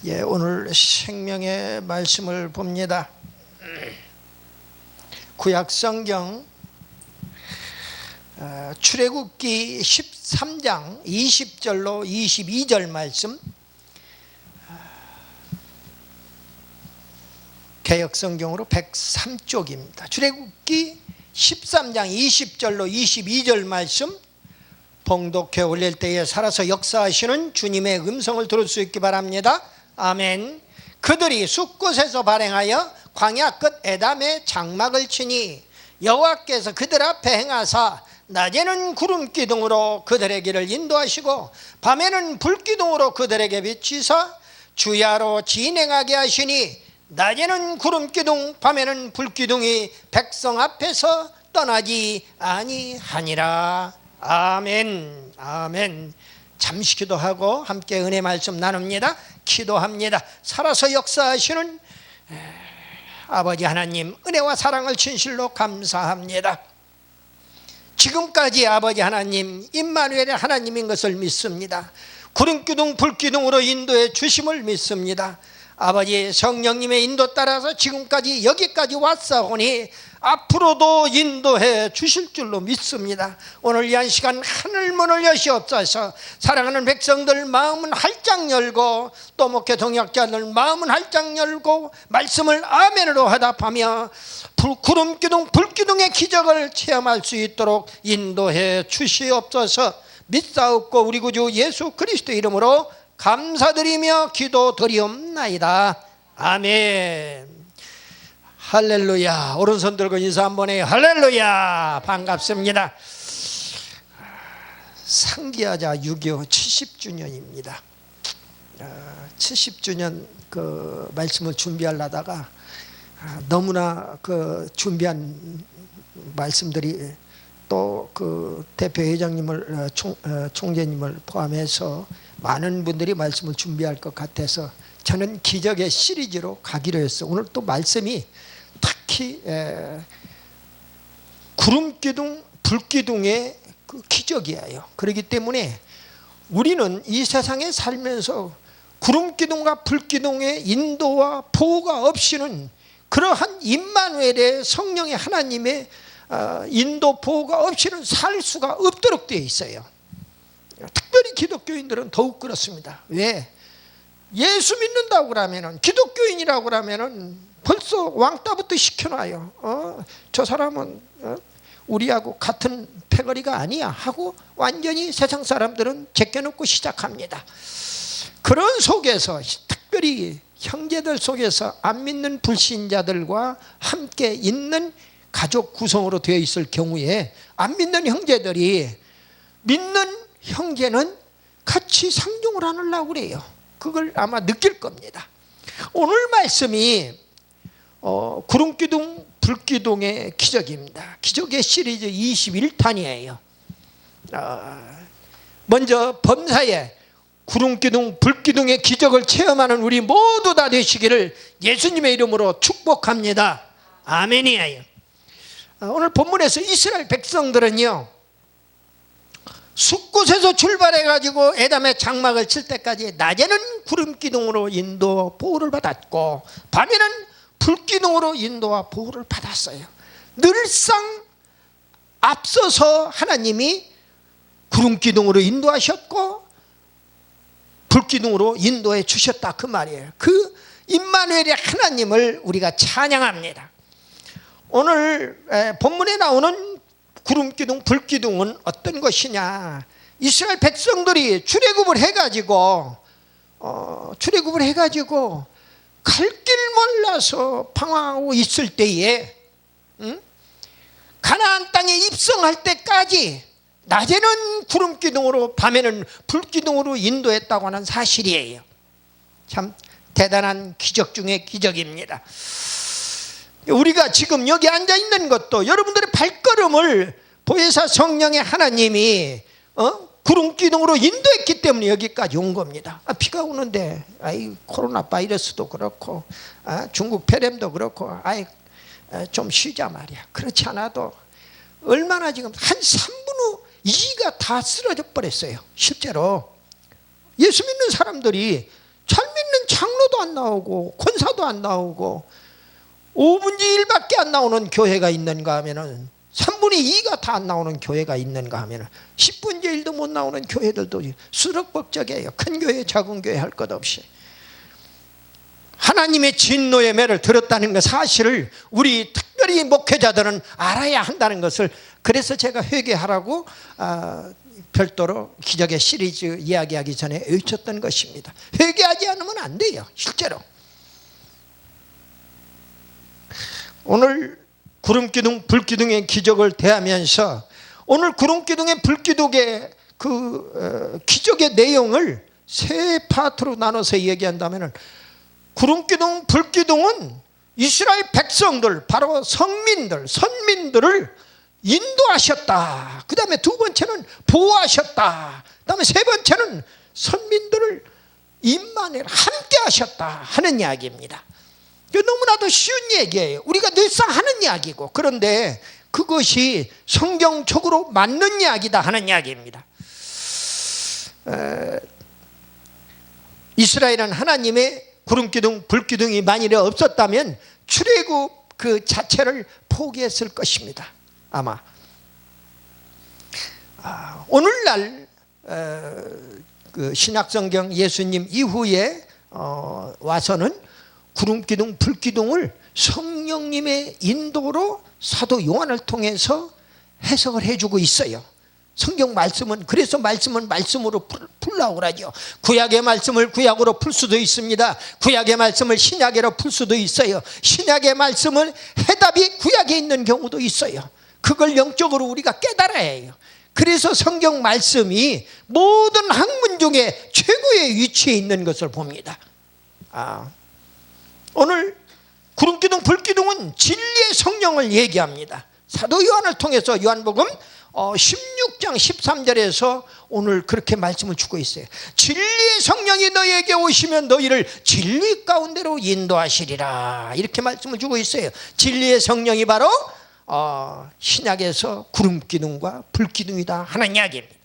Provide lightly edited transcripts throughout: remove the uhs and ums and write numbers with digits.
오늘 생명의 말씀을 봅니다. 구약성경 출애굽기 13장 20절로 22절 말씀, 개역성경으로 103쪽입니다. 출애굽기 13장 20절로 22절 말씀 봉독해 올릴 때에 살아서 역사하시는 주님의 음성을 들을 수 있기 바랍니다. 아멘. 그들이 숫곳에서 발행하여 광야 끝 에담에 장막을 치니 여호와께서 그들 앞에 행하사 낮에는 구름 기둥으로 그들의 길을 인도하시고 밤에는 불 기둥으로 그들에게 비치사 주야로 진행하게 하시니 낮에는 구름 기둥 밤에는 불 기둥이 백성 앞에서 떠나지 아니하니라. 아멘. 아멘. 잠시 기도하고 함께 은혜 말씀 나눕니다. 기도합니다. 살아서 역사하시는 아버지 하나님, 은혜와 사랑을 진실로 감사합니다. 지금까지 아버지 하나님, 임마누엘의 하나님인 것을 믿습니다. 구름기둥 불기둥으로 인도해 주심을 믿습니다. 아버지 성령님의 인도 따라서 지금까지 여기까지 왔사오니 앞으로도 인도해 주실 줄로 믿습니다. 오늘 이 한 시간 하늘문을 여시옵소서. 사랑하는 백성들 마음은 활짝 열고 또 목회 동역자들 마음은 활짝 열고 말씀을 아멘으로 화답하며 구름기둥 불기둥의 기적을 체험할 수 있도록 인도해 주시옵소서. 믿사옵고 우리 구주 예수 그리스도의 이름으로 감사드리며 기도드리옵나이다. 아멘. 할렐루야. 오른손 들고 인사 한번 해요. 할렐루야. 반갑습니다. 상기하자 6.25 70주년입니다 70주년 그 말씀을 준비하려다가 너무나 그 준비한 말씀들이 또 그 대표회장님을 총재님을 포함해서 많은 분들이 말씀을 준비할 것 같아서 저는 기적의 시리즈로 가기로 했어요. 오늘 또 말씀이 특히 구름기둥 불기둥의 그 기적이에요. 그렇기 때문에 우리는 이 세상에 살면서 구름기둥과 불기둥의 인도와 보호가 없이는 그러한 임마누엘의 성령의 하나님의 인도 보호가 없이는 살 수가 없도록 되어 있어요. 특별히 기독교인들은 더욱 그렇습니다. 왜? 예수 믿는다고 그러면은, 기독교인이라고 그러면은 벌써 왕따부터 시켜놔요. 저 사람은 우리하고 같은 패거리가 아니야 하고 완전히 세상 사람들은 제껴놓고 시작합니다. 그런 속에서 특별히 형제들 속에서 안 믿는 불신자들과 함께 있는 가족 구성으로 되어 있을 경우에 안 믿는 형제들이 믿는 형제는 같이 상종을 하려고 그래요. 그걸 아마 느낄 겁니다. 오늘 말씀이 구름기둥 불기둥의 기적입니다. 기적의 시리즈 21탄이에요 먼저 범사에 구름기둥 불기둥의 기적을 체험하는 우리 모두 다 되시기를 예수님의 이름으로 축복합니다. 아멘이에요. 오늘 본문에서 이스라엘 백성들은요, 숫곳에서 출발해가지고 에담의 장막을 칠 때까지 낮에는 구름기둥으로 인도 보호를 받았고 밤에는 불기둥으로 인도와 보호를 받았어요. 늘상 앞서서 하나님이 구름기둥으로 인도하셨고 불기둥으로 인도해 주셨다 그 말이에요. 그 임마누엘의 하나님을 우리가 찬양합니다. 오늘 본문에 나오는 구름기둥 불기둥은 어떤 것이냐, 이스라엘 백성들이 출애굽을 해가지고 갈 길 몰라서 방황하고 있을 때에 가나안 땅에 입성할 때까지 낮에는 구름기둥으로 밤에는 불기둥으로 인도했다고 하는 사실이에요. 참 대단한 기적 중의 기적입니다. 우리가 지금 여기 앉아 있는 것도 여러분들의 발걸음을 보혜사 성령의 하나님이 구름기둥으로 인도했기 때문에 여기까지 온 겁니다. 비가 오는데 코로나 바이러스도 그렇고 중국 폐렴도 그렇고 좀 쉬자 말이야. 그렇지 않아도 얼마나 지금 한 3분의 2가 다 쓰러져 버렸어요. 실제로 예수 믿는 사람들이 잘 믿는 장로 목사도 안 나오고 권사도 안 나오고 5분의 1밖에 안 나오는 교회가 있는가 하면은 3분의 2가 다 안 나오는 교회가 있는가 하면은 10분의 1도 못 나오는 교회들도 수록벅적이에요. 큰 교회 작은 교회 할 것 없이. 하나님의 진노의 매를 들었다는 그 사실을 우리 특별히 목회자들은 알아야 한다는 것을, 그래서 제가 회개하라고 별도로 기적의 시리즈 이야기하기 전에 외쳤던 것입니다. 회개하지 않으면 안 돼요. 실제로 오늘 구름기둥 불기둥의 기적을 대하면서 오늘 구름기둥의 불기둥의 그 기적의 내용을 세 파트로 나눠서 얘기한다면, 구름기둥 불기둥은 이스라엘 백성들, 바로 성민들, 선민들을 인도하셨다. 그 다음에 두 번째는 보호하셨다. 그 다음에 세 번째는 선민들을 임마누엘 함께 하셨다 하는 이야기입니다. 너무나도 쉬운 얘기예요. 우리가 늘상 하는 이야기고, 그런데 그것이 성경적으로 맞는 이야기다 하는 이야기입니다. 이스라엘은 하나님의 구름기둥 불기둥이 만일에 없었다면 출애굽 그 자체를 포기했을 것입니다. 아마 오늘날 그 신약성경 예수님 이후에 와서는 구름기둥 불기둥을 성령님의 인도로 사도 요한을 통해서 해석을 해주고 있어요. 성경 말씀은, 그래서 말씀은 말씀으로 풀라고 그러죠. 구약의 말씀을 구약으로 풀 수도 있습니다. 구약의 말씀을 신약으로 풀 수도 있어요. 신약의 말씀은 해답이 구약에 있는 경우도 있어요. 그걸 영적으로 우리가 깨달아야 해요. 그래서 성경 말씀이 모든 학문 중에 최고의 위치에 있는 것을 봅니다. 오늘 구름기둥 불기둥은 진리의 성령을 얘기합니다. 사도 요한을 통해서 요한복음 16장 13절에서 오늘 그렇게 말씀을 주고 있어요. 진리의 성령이 너희에게 오시면 너희를 진리 가운데로 인도하시리라, 이렇게 말씀을 주고 있어요. 진리의 성령이 바로 신약에서 구름기둥과 불기둥이다 하는 이야기입니다.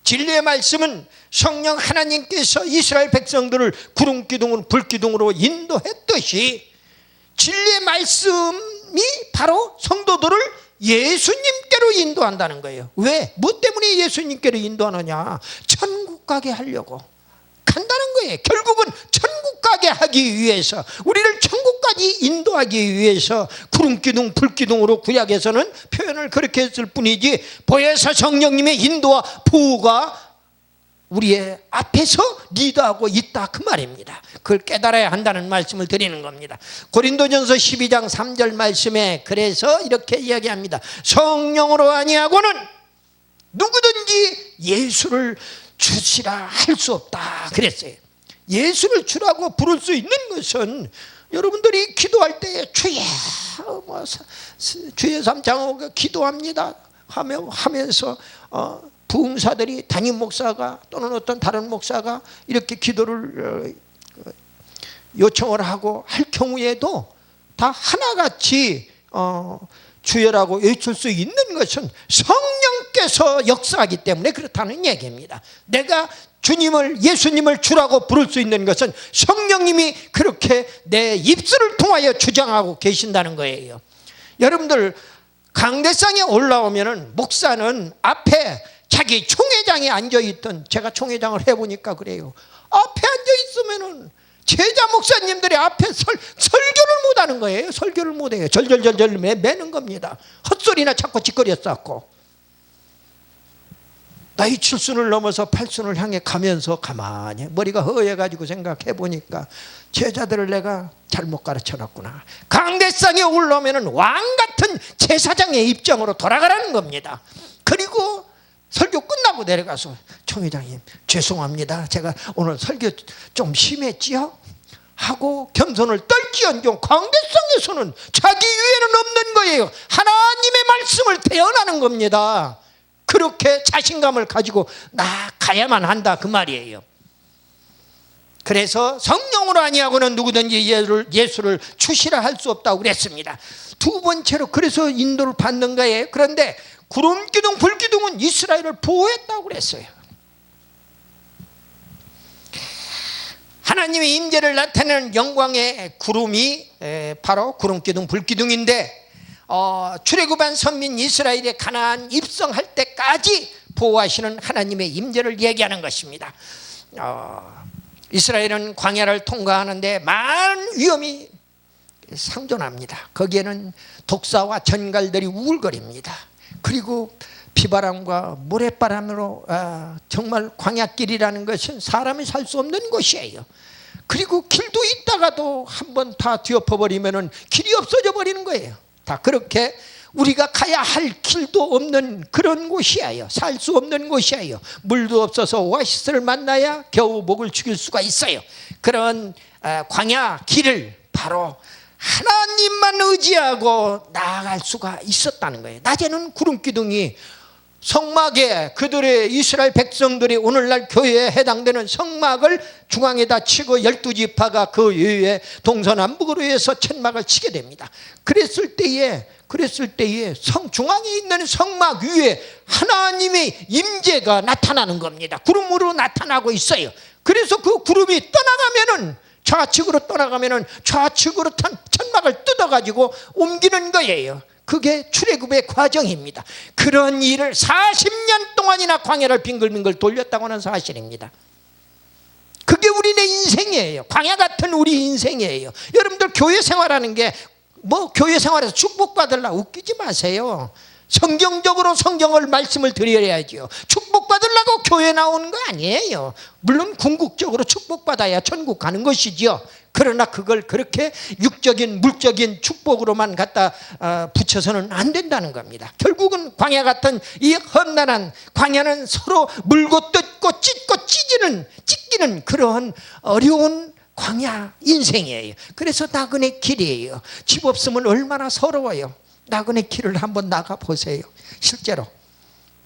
진리의 말씀은 성령 하나님께서 이스라엘 백성들을 구름기둥으로 불기둥으로 인도했듯이, 진리의 말씀이 바로 성도들을 예수님께로 인도한다는 거예요. 왜? 뭐 때문에 예수님께로 인도하느냐? 천국 가게 하려고 간다는 거예요. 결국은 천국 가게 하기 위해서, 우리를 천국까지 인도하기 위해서 구름기둥 불기둥으로 구약에서는 표현을 그렇게 했을 뿐이지, 보혜사 성령님의 인도와 보호가 우리의 앞에서 리드하고 있다 그 말입니다. 그걸 깨달아야 한다는 말씀을 드리는 겁니다. 고린도전서 12장 3절 말씀에 그래서 이렇게 이야기합니다. 성령으로 아니하고는 누구든지 예수를 주시라 할 수 없다 그랬어요. 예수를 주라고 부를 수 있는 것은 여러분들이 기도할 때 주여 주의 삼창하고 기도합니다 하면서 부흥사들이 담임 목사가 또는 어떤 다른 목사가 이렇게 기도를 요청을 하고 할 경우에도 다 하나같이 주여라고 외칠 수 있는 것은 성령께서 역사하기 때문에 그렇다는 얘기입니다. 내가 주님을, 예수님을 주라고 부를 수 있는 것은 성령님이 그렇게 내 입술을 통하여 주장하고 계신다는 거예요. 여러분들 강대상에 올라오면은 목사는 앞에 자기 총회장에 앉아있던, 제가 총회장을 해보니까 그래요. 앞에 앉아있으면은 제자 목사님들이 앞에 설교를 못하는 거예요. 설교를 못해요. 절절절절 매는 겁니다. 헛소리나 자꾸 짓거렸었고, 나이 7순을 넘어서 8순을 향해 가면서 가만히 머리가 허해가지고 생각해보니까 제자들을 내가 잘못 가르쳐놨구나. 강대상에 올라오면은 왕같은 제사장의 입장으로 돌아가라는 겁니다. 그리고 설교 끝나고 내려가서 총회장님 죄송합니다, 제가 오늘 설교 좀 심했지요? 하고 겸손을 떨지언정 강대상에서는 자기 위에는 없는 거예요. 하나님의 말씀을 대언하는 겁니다. 그렇게 자신감을 가지고 나가야만 한다 그 말이에요. 그래서 성령으로 아니하고는 누구든지 예수를 주시라 할 수 없다고 그랬습니다. 두 번째로 그래서 인도를 받는 거예요. 그런데 구름기둥 불기둥은 이스라엘을 보호했다고 그랬어요. 하나님의 임재를 나타내는 영광의 구름이 바로 구름기둥 불기둥인데, 출애굽한 선민 이스라엘의 가나안 입성할 때까지 보호하시는 하나님의 임재를 얘기하는 것입니다. 이스라엘은 광야를 통과하는데 많은 위험이 상존합니다. 거기에는 독사와 전갈들이 우글거립니다. 그리고 비바람과 모래바람으로 정말 광야길이라는 것은 사람이 살 수 없는 곳이에요. 그리고 길도 있다가도 한번 다 뒤엎어버리면 길이 없어져 버리는 거예요. 다 그렇게 우리가 가야 할 길도 없는 그런 곳이에요. 살 수 없는 곳이에요. 물도 없어서 오아시스를 만나야 겨우 목을 죽일 수가 있어요. 그런 광야 길을 바로 하나님만 의지하고 나아갈 수가 있었다는 거예요. 낮에는 구름기둥이 성막에, 그들의 이스라엘 백성들이 오늘날 교회에 해당되는 성막을 중앙에다 치고 12지파가 그 위에 동서남북으로 해서 천막을 치게 됩니다. 그랬을 때에 중앙에 있는 성막 위에 하나님의 임재가 나타나는 겁니다. 구름으로 나타나고 있어요. 그래서 그 구름이 떠나가면은, 좌측으로 떠나가면은 좌측으로 천막을 뜯어가지고 옮기는 거예요. 그게 출애굽의 과정입니다. 그런 일을 40년 동안이나 광야를 빙글빙글 돌렸다고 하는 사실입니다. 그게 우리네 인생이에요. 광야 같은 우리 인생이에요. 여러분들 교회 생활하는 게 교회 생활에서 축복받으려고 웃기지 마세요. 성경적으로 성경을 말씀을 드려야죠. 축복받으려고 교회 나오는 거 아니에요. 물론 궁극적으로 축복받아야 천국 가는 것이죠. 그러나 그걸 그렇게 육적인 물적인 축복으로만 갖다 붙여서는 안 된다는 겁니다. 결국은 광야 같은 이 험난한 광야는 서로 물고 뜯고 찢고 찢기는 그러한 어려운 광야 인생이에요. 그래서 나그네 길이에요. 집 없으면 얼마나 서러워요. 나그네 길을 한번 나가보세요. 실제로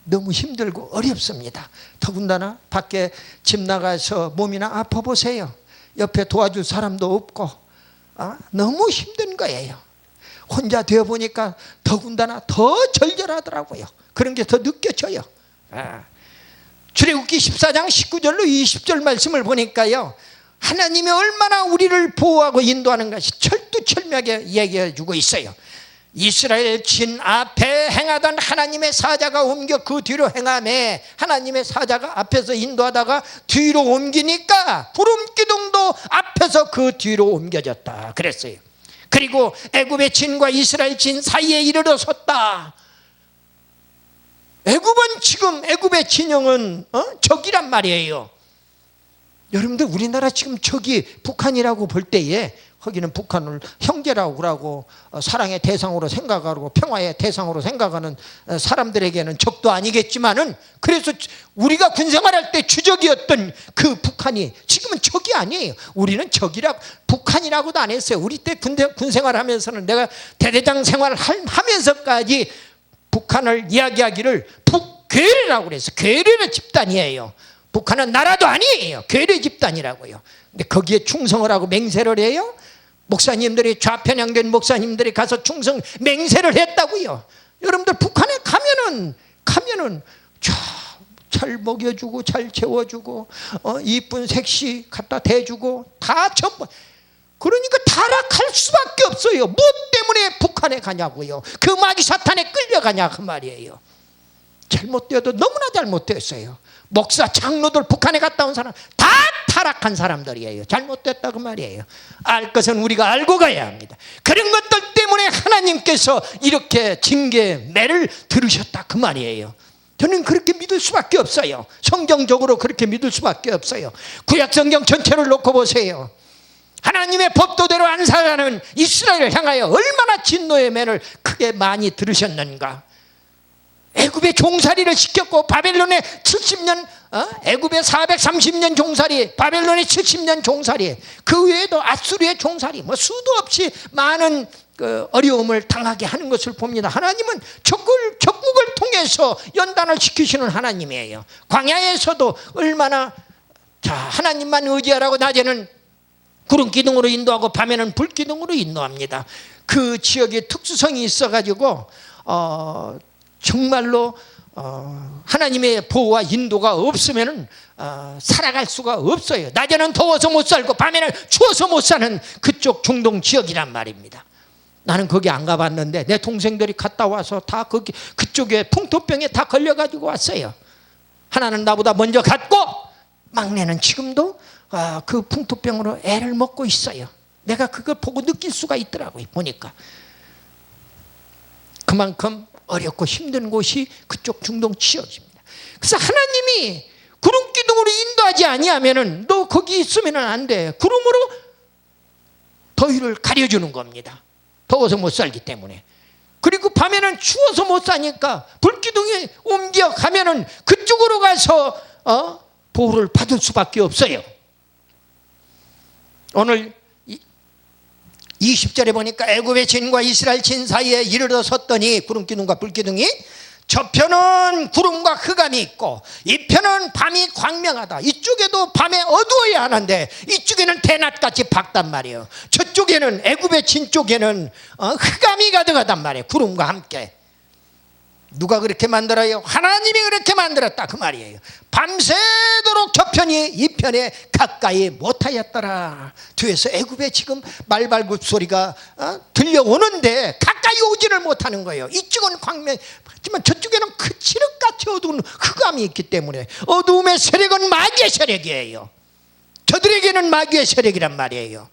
너무 힘들고 어렵습니다. 더군다나 밖에 집 나가서 몸이나 아파보세요. 옆에 도와줄 사람도 없고 너무 힘든 거예요. 혼자 되어보니까 더군다나 더 절절하더라고요. 그런 게 더 느껴져요. 출애굽기 14장 19절로 20절 말씀을 보니까요, 하나님이 얼마나 우리를 보호하고 인도하는 것이 철두철미하게 얘기해 주고 있어요. 이스라엘 진 앞에 행하던 하나님의 사자가 옮겨 그 뒤로 행하매, 하나님의 사자가 앞에서 인도하다가 뒤로 옮기니까 구름기둥도 앞에서 그 뒤로 옮겨졌다 그랬어요. 그리고 애굽의 진과 이스라엘 진 사이에 이르러 섰다. 애굽은 지금 애굽의 진영은 적이란 말이에요. 여러분들 우리나라 지금 적이 북한이라고 볼 때에 거기는 북한을 형제라고 그러고 사랑의 대상으로 생각하고 평화의 대상으로 생각하는 사람들에게는 적도 아니겠지만은, 그래서 우리가 군생활할 때 주적이었던 그 북한이 지금은 적이 아니에요. 우리는 적이라고, 북한이라고도 안 했어요. 우리 때 군생활하면서는 내가 대대장 생활을 하면서까지 북한을 이야기하기를 북괴뢰라고 그랬어요. 괴뢰의 집단이에요. 북한은 나라도 아니에요. 괴뢰 집단이라고요. 근데 거기에 충성을 하고 맹세를 해요. 목사님들이, 좌편향된 목사님들이 가서 충성 맹세를 했다고요. 여러분들 북한에 가면은 잘 먹여주고 잘 재워주고 이쁜 색시 갖다 대주고 다 전부, 그러니까 타락할 수밖에 없어요. 뭐 때문에 북한에 가냐고요. 그 마귀 사탄에 끌려가냐 그 말이에요. 잘못되어도 너무나 잘못됐어요. 목사, 장로들 북한에 갔다 온 사람 다 타락한 사람들이에요. 잘못됐다 그 말이에요. 알 것은 우리가 알고 가야 합니다. 그런 것들 때문에 하나님께서 이렇게 징계매를 들으셨다 그 말이에요. 저는 그렇게 믿을 수밖에 없어요. 성경적으로 그렇게 믿을 수밖에 없어요. 구약 성경 전체를 놓고 보세요. 하나님의 법도대로 안 살아가는 이스라엘을 향하여 얼마나 진노의 매를 크게 많이 들으셨는가. 애굽의 종살이를 시켰고 바벨론의 70년, 애굽의 430년 종살이, 바벨론의 70년 종살이, 그 외에도 아수르의 종살이, 수도 없이 많은 어려움을 당하게 하는 것을 봅니다. 하나님은 적국을 통해서 연단을 시키시는 하나님이에요. 광야에서도 얼마나 하나님만 의지하라고 낮에는 구름기둥으로 인도하고 밤에는 불기둥으로 인도합니다. 그 지역에 특수성이 있어가지고 정말로 하나님의 보호와 인도가 없으면 살아갈 수가 없어요. 낮에는 더워서 못 살고 밤에는 추워서 못 사는 그쪽 중동 지역이란 말입니다. 나는 거기 안 가봤는데 내 동생들이 갔다 와서 다 거기 그쪽에 풍토병에 다 걸려가지고 왔어요. 하나는 나보다 먼저 갔고 막내는 지금도 그 풍토병으로 애를 먹고 있어요. 내가 그걸 보고 느낄 수가 있더라고요. 보니까 그만큼 어렵고 힘든 곳이 그쪽 중동 지역입니다. 그래서 하나님이 구름 기둥으로 인도하지 아니하면은 너 거기 있으면 안 돼. 구름으로 더위를 가려주는 겁니다. 더워서 못 살기 때문에. 그리고 밤에는 추워서 못 사니까 불기둥이 옮겨가면은 그쪽으로 가서 보호를 받을 수밖에 없어요. 오늘 20절에 보니까 애굽의 진과 이스라엘 진 사이에 이르러 섰더니 구름기둥과 불기둥이 저편은 구름과 흑암이 있고 이편은 밤이 광명하다. 이쪽에도 밤에 어두워야 하는데 이쪽에는 대낮같이 밝단 말이에요. 저쪽에는 애굽의 진 쪽에는 흑암이 가득하단 말이에요. 구름과 함께. 누가 그렇게 만들어요? 하나님이 그렇게 만들었다 그 말이에요. 밤새도록 저편이 이편에 가까이 못하였더라. 뒤에서 애굽의 지금 말발굽 소리가 들려오는데 가까이 오지를 못하는 거예요. 이쪽은 광명 하지만 저쪽에는 그 칠흑같이 어두운 흑암이 있기 때문에 어두움의 세력은 마귀의 세력이에요. 저들에게는 마귀의 세력이란 말이에요.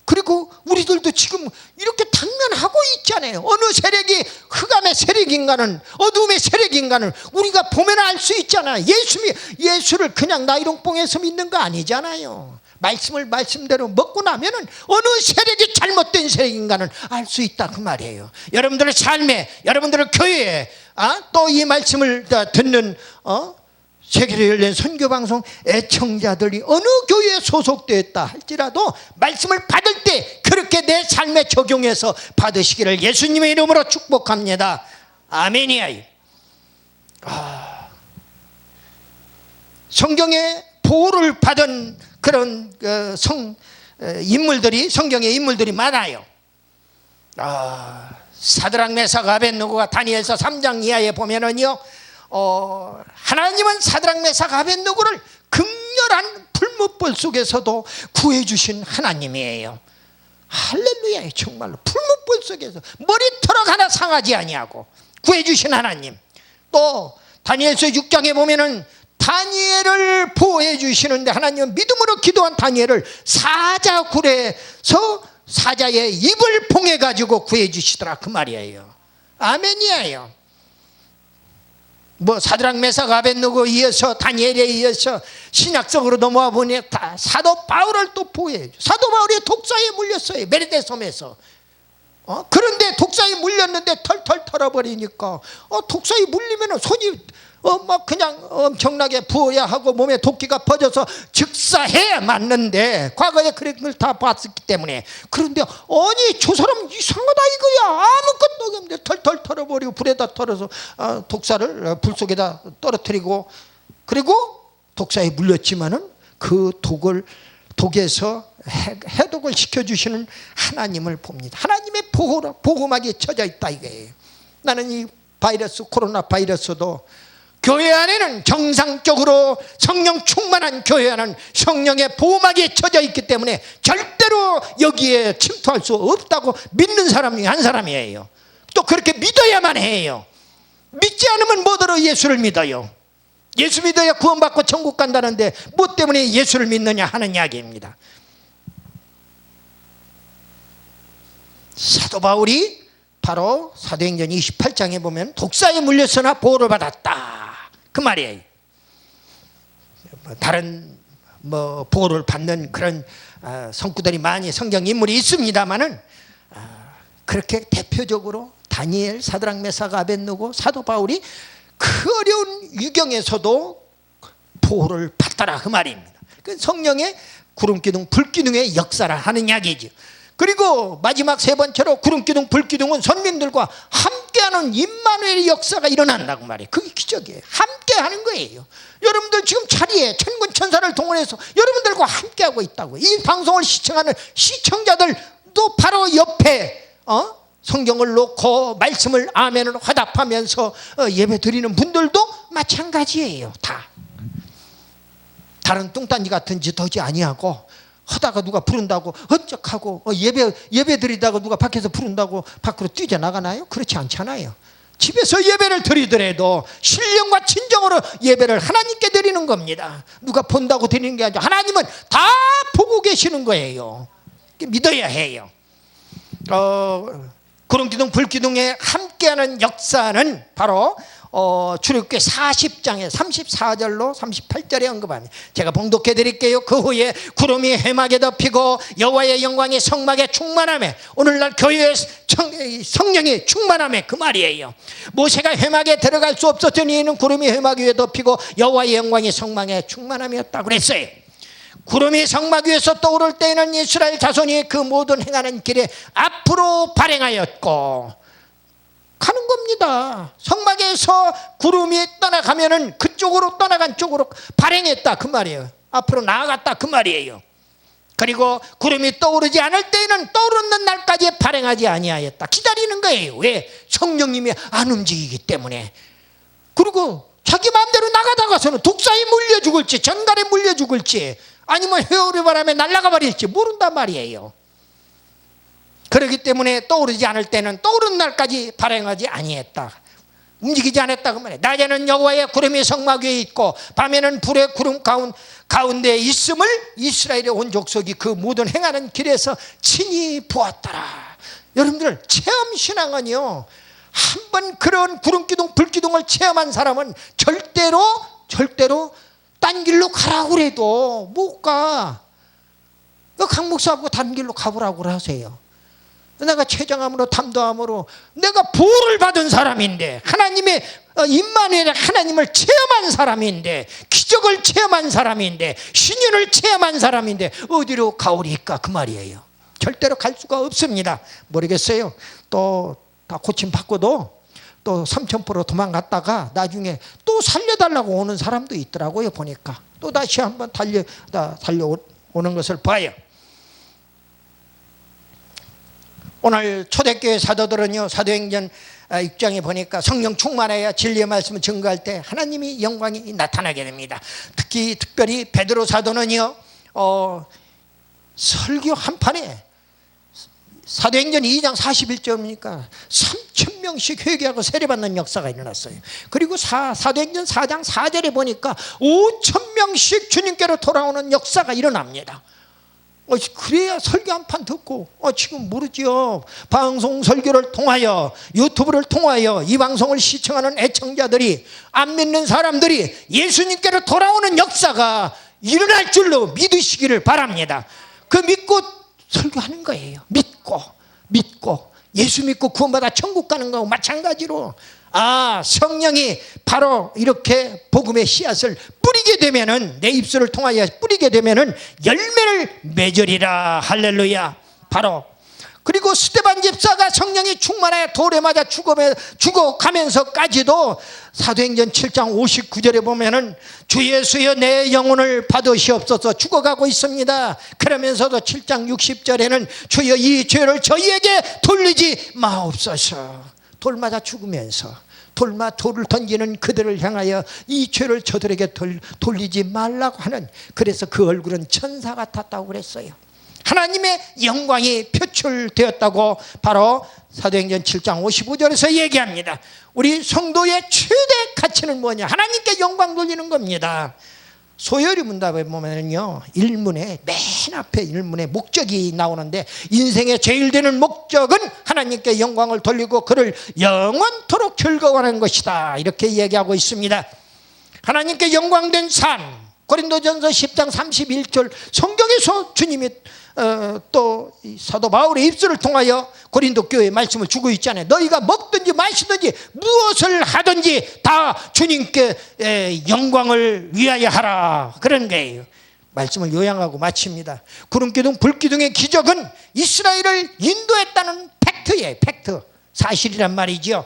그리고 우리들도 지금 이렇게 당면하고 있잖아요. 어느 세력이 흑암의 세력인가는 어두움의 세력인가는 우리가 보면 알 수 있잖아요. 예수를 그냥 나이롱뽕에서 믿는 거 아니잖아요. 말씀을 말씀대로 먹고 나면은 어느 세력이 잘못된 세력인가는 알 수 있다 그 말이에요. 여러분들의 삶에, 여러분들의 교회에 또 이 말씀을 듣는 세계로 열린 선교방송 애청자들이 어느 교회에 소속되었다 할지라도 말씀을 받을 때 그렇게 내 삶에 적용해서 받으시기를 예수님의 이름으로 축복합니다. 아멘이에요. 성경에 보호를 받은 그런 성경의 인물들이 많아요. 사드락 메삭 아벳느고가 다니엘서 3장 이하에 보면은요, 하나님은 사드락 메삭 아벳느고를 극렬한 풀무불 속에서도 구해주신 하나님이에요. 할렐루야. 정말로 풀무불 속에서 머리털어 하나 상하지 아니하고 구해주신 하나님. 또 다니엘서 6장에 보면은 다니엘을 보호해 주시는데 하나님은 믿음으로 기도한 다니엘을 사자굴에서 사자의 입을 봉해 가지고 구해 주시더라 그 말이에요. 아멘이에요. 사드락 메삭 아벳느고 이어서 다니엘에 이어서 신약적으로 넘어와 보니 다 사도 바울을 또 보호해 줘. 사도 바울이 독사에 물렸어요. 메르데 섬에서. 그런데 독사에 물렸는데 털털 털어버리니까 독사에 물리면 손이 그냥 엄청나게 부어야 하고 몸에 도끼가 퍼져서 즉사해야 맞는데 과거에 그런 걸 다 봤었기 때문에. 그런데 아니 저 사람 이상하다 이거야. 아무것도 없는데 털털 털어버리고 불에다 털어서 독사를 불 속에다 떨어뜨리고, 그리고 독사에 물렸지만은 그 독에서 해독을 시켜주시는 하나님을 봅니다. 하나님의 보호막이 쳐져 있다 이거예요. 나는 이 코로나 바이러스도 교회 안에는 정상적으로 성령 충만한 교회 안에는 성령의 보호막이 쳐져 있기 때문에 절대로 여기에 침투할 수 없다고 믿는 사람이 한 사람이에요. 또 그렇게 믿어야만 해요. 믿지 않으면 뭐더러 예수를 믿어요. 예수 믿어야 구원받고 천국 간다는데 뭐 때문에 예수를 믿느냐 하는 이야기입니다. 사도 바울이 바로 사도행전 28장에 보면 독사에 물렸으나 보호를 받았다 그 말이에요. 다른 보호를 받는 그런 성구들이 많이 성경 인물이 있습니다만은 그렇게 대표적으로 다니엘, 사드락 메삭 아벳느고, 사도 바울이 그 어려운 위경에서도 보호를 받더라 그 말입니다. 그 성령의 구름기둥 불기둥의 역사를 하는 이야기죠. 그리고 마지막 세 번째로 구름기둥 불기둥은 선민들과 함께하는 임마누엘의 역사가 일어난다고 말이에요. 그게 기적이에요. 함께하는 거예요. 여러분들 지금 자리에 천군 천사를 동원해서 여러분들과 함께하고 있다고. 이 방송을 시청하는 시청자들도 바로 옆에 성경을 놓고 말씀을 아멘을 화답하면서 예배 드리는 분들도 마찬가지예요. 다 다른 뚱딴지 같은 짓 하지 아니하고, 하다가 누가 부른다고 어쩌하고 예배 드리다가 누가 밖에서 부른다고 밖으로 뛰쳐나가나요? 그렇지 않잖아요. 집에서 예배를 드리더라도 신령과 진정으로 예배를 하나님께 드리는 겁니다. 누가 본다고 드리는 게 아니라 하나님은 다 보고 계시는 거예요. 믿어야 해요. 구름기둥 불기둥에 함께하는 역사는 바로 출애굽기 40장에 34절로 38절에 언급합니다. 제가 봉독해 드릴게요. 그 후에 구름이 회막에 덮이고 여호와의 영광이 성막에 충만하며, 오늘날 교회의 성령이 충만하며 그 말이에요. 모세가 회막에 들어갈 수 없었던 이유는 구름이 회막 위에 덮이고 여호와의 영광이 성막에 충만함이었다고 그랬어요. 구름이 성막 위에서 떠오를 때에는 이스라엘 자손이 그 모든 행하는 길에 앞으로 발행하였고, 가는 겁니다. 성막에서 구름이 떠나가면은 그쪽으로 떠나간 쪽으로 발행했다 그 말이에요. 앞으로 나아갔다 그 말이에요. 그리고 구름이 떠오르지 않을 때에는 떠오르는 날까지 발행하지 아니하였다. 기다리는 거예요. 왜? 성령님이 안 움직이기 때문에. 그리고 자기 마음대로 나가다가서는 독사에 물려 죽을지 전갈에 물려 죽을지 아니면 회오리 바람에 날아가 버릴지 모른단 말이에요. 그렇기 때문에 떠오르지 않을 때는 떠오르는 날까지 발행하지 아니했다. 움직이지 않았다 그 말이에요. 낮에는 여호와의 구름이 성막 위에 있고 밤에는 불의 구름 가운데 있음을 이스라엘의 온 족속이 그 모든 행하는 길에서 친히 보았더라. 여러분들, 체험신앙은요, 한번 그런 구름기둥 불기둥을 체험한 사람은 절대로 딴 길로 가라고 그래도 못 가. 강 목사하고 다른 길로 가보라고 하세요. 내가 최정함으로 담도함으로 내가 보호를 받은 사람인데, 하나님의 임마누엘 하나님을 체험한 사람인데, 기적을 체험한 사람인데, 신유를 체험한 사람인데 어디로 가오리까 그 말이에요. 절대로 갈 수가 없습니다. 모르겠어요. 또 다 고침 받고도 또 삼천포로 도망갔다가 나중에 또 살려달라고 오는 사람도 있더라고요. 보니까 또 다시 한번 달려오는 것을 봐요. 오늘 초대교회 사도들은요, 사도행전 6장에 보니까 성령 충만해야 진리의 말씀을 증거할 때 하나님이 영광이 나타나게 됩니다. 특별히 베드로 사도는요, 설교 한 판에 사도행전 2장 41절이니까 3,000명씩 회개하고 세례받는 역사가 일어났어요. 그리고 사도행전 4장 4절에 보니까 5,000명씩 주님께로 돌아오는 역사가 일어납니다. 그래야 설교 한 판 듣고 지금 모르죠. 방송 설교를 통하여, 유튜브를 통하여 이 방송을 시청하는 애청자들이, 안 믿는 사람들이 예수님께로 돌아오는 역사가 일어날 줄로 믿으시기를 바랍니다. 그 믿고 설교하는 거예요. 믿고 예수 믿고 구원받아 천국 가는 거하고 마찬가지로, 성령이 바로 이렇게 복음의 씨앗을 뿌리게 되면은, 내 입술을 통하여 뿌리게 되면은 열매를 맺으리라. 할렐루야. 바로. 그리고 스데반 집사가 성령이 충만해 돌에 맞아 죽어가면서까지도 사도행전 7장 59절에 보면은 주 예수여 내 영혼을 받으시옵소서 죽어가고 있습니다. 그러면서도 7장 60절에는 주여 이 죄를 저희에게 돌리지 마옵소서. 돌 맞아 죽으면서 돌을 던지는 그들을 향하여 이 죄를 저들에게 돌리지 말라고 하는, 그래서 그 얼굴은 천사 같았다고 그랬어요. 하나님의 영광이 표출되었다고 바로 사도행전 7장 55절에서 얘기합니다. 우리 성도의 최대 가치는 뭐냐? 하나님께 영광 돌리는 겁니다. 소요리 문답에 보면요, 일문에 맨 앞에 일문에 목적이 나오는데, 인생의 제일 되는 목적은 하나님께 영광을 돌리고 그를 영원토록 즐거워하는 것이다, 이렇게 얘기하고 있습니다. 하나님께 영광된 삶, 고린도전서 10장 31절 성경에서 주님이 또 사도 바울의 입술을 통하여 고린도 교회에 말씀을 주고 있잖아요. 너희가 먹든지 마시든지 무엇을 하든지 다 주님께 영광을 위하여 하라, 그런 거예요. 말씀을 요약하고 마칩니다. 구름기둥 불기둥의 기적은 이스라엘을 인도했다는 팩트예요. 팩트, 사실이란 말이죠.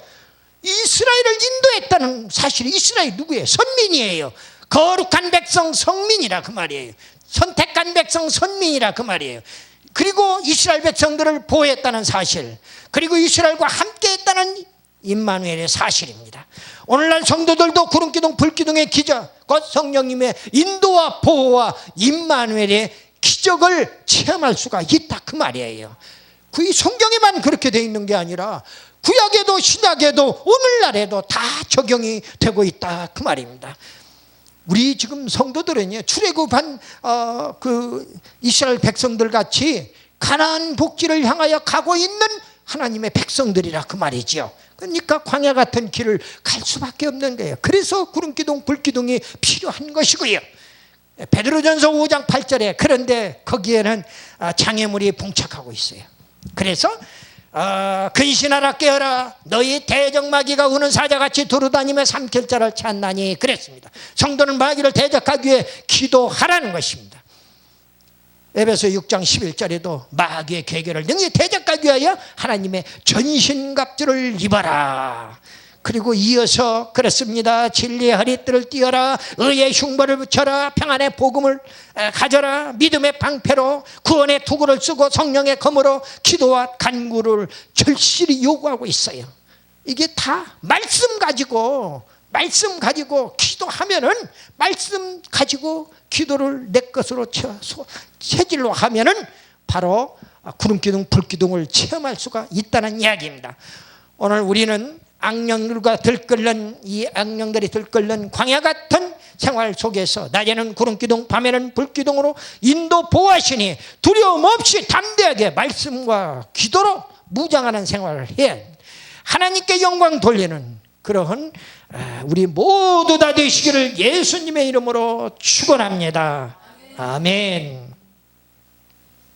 이스라엘을 인도했다는 사실이, 이스라엘 누구예요? 선민이에요. 거룩한 백성 성민이라 그 말이에요. 선택한 백성 선민이라 그 말이에요. 그리고 이스라엘 백성들을 보호했다는 사실, 그리고 이스라엘과 함께했다는 임마누엘의 사실입니다. 오늘날 성도들도 구름기둥 불기둥의 기적, 곧 성령님의 인도와 보호와 임마누엘의 기적을 체험할 수가 있다 그 말이에요. 그 성경에만 그렇게 돼 있는 게 아니라 구약에도 신약에도 오늘날에도 다 적용이 되고 있다 그 말입니다. 우리 지금 성도들은요, 출애굽한 그 이스라엘 백성들 같이 가나안 복지를 향하여 가고 있는 하나님의 백성들이라 그 말이죠. 그러니까 광야 같은 길을 갈 수밖에 없는 거예요. 그래서 구름기둥 불기둥이 필요한 것이고요. 베드로전서 5장 8절에 그런데 거기에는 장애물이 봉착하고 있어요. 그래서 근신하라 깨어라, 너희 대적마귀가 우는 사자같이 두루다니며 삼킬 자를 찾나니 그랬습니다. 성도는 마귀를 대적하기 위해 기도하라는 것입니다. 에베소 6장 11절에도 마귀의 계계를 능히 대적하기 위하여 하나님의 전신갑주를 입어라. 그리고 이어서 그렇습니다. 진리의 허리띠를 띠어라, 의의 흉보를 붙여라, 평안의 복음을 가져라, 믿음의 방패로 구원의 투구를 쓰고 성령의 검으로 기도와 간구를 절실히 요구하고 있어요. 이게 다 말씀 가지고 기도하면은, 말씀 가지고 기도를 내 것으로 체질로 하면은 바로 구름기둥 불기둥을 체험할 수가 있다는 이야기입니다. 오늘 우리는 이 악령들이 들끓는 광야 같은 생활 속에서 낮에는 구름기둥, 밤에는 불기둥으로 인도 보호하시니 두려움 없이 담대하게 말씀과 기도로 무장하는 생활을 해야 합니다. 하나님께 영광 돌리는 그러한 우리 모두 다 되시기를 예수님의 이름으로 축원합니다. 아멘.